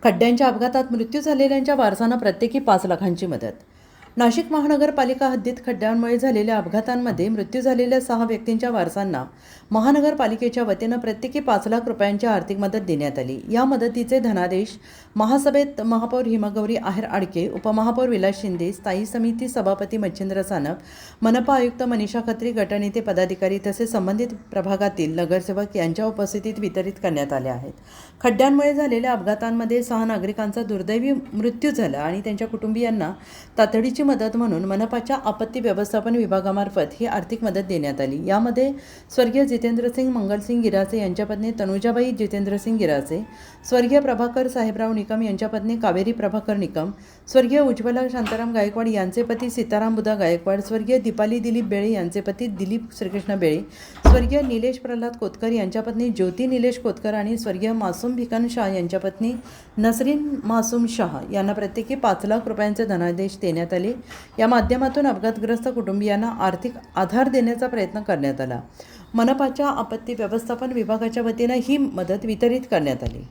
खड्ड्यांच्या अपघातात मृत्यू झालेल्यांच्या वारसांना प्रत्येकी 5 लाखांची मदत. नाशिक महानगरपालिका हद्दीत खड्ड्यांमुळे झालेल्या अपघातांमध्ये मृत्यू झालेल्या 6 व्यक्तींच्या वारसांना महानगरपालिकेच्या वतीनं प्रत्येकी 5 लाख रुपयांची आर्थिक मदत देण्यात आली. या मदतीचे धनादेश महासभेत महापौर हिमागौरी आहेर आडके, उपमहापौर विलास शिंदे, स्थायी समिती सभापती मच्छिंद्र सानप, मनपा आयुक्त मनीषा खत्री, गटनेते पदाधिकारी तसेच संबंधित प्रभागातील नगरसेवक यांच्या उपस्थितीत वितरित करण्यात आले आहेत. खड्ड्यांमुळे झालेल्या अपघातांमध्ये 6 नागरिकांचा दुर्दैवी मृत्यू झाला आणि त्यांच्या कुटुंबियांना तातडीची मदत म्हणून मनपाच्या आपत्ती व्यवस्थापन विभागामार्फत ही आर्थिक मदत देण्यात आली. यामध्ये स्वर्गीय जितेंद्रसिंग मंगलसिंग गिरासे यांच्या पत्नी तनुजाबाई जितेंद्रसिंग गिरासे, स्वर्गीय प्रभाकर साहेबराव निकम यांच्या पत्नी कावेरी प्रभाकर निकम, स्वर्गीय उज्ज्वला शांताराम गायकवाड यांचे पती सीताराम बुधा गायकवाड, स्वर्गीय दीपाली दिलीप बेळे यांचे पती दिलीप श्रीकृष्ण बेळे, स्वर्गीय निलेश प्रल्हाद कोतकर यांच्या पत्नी ज्योती निलेश कोतकर आणि स्वर्गीय मासूम भिकन शाह यांच्या पत्नी नसरीन मासूम शाह यांना प्रत्येकी 5 लाख रुपयांचे धनादेश देण्यात आले. या माध्यमातून अपघातग्रस्त कुटुंबियांना आर्थिक आधार देण्याचा प्रयत्न करण्यात आला. मनपाच्या आपत्ती व्यवस्थापन विभागाच्या वतीनं ही मदत वितरित करण्यात आली.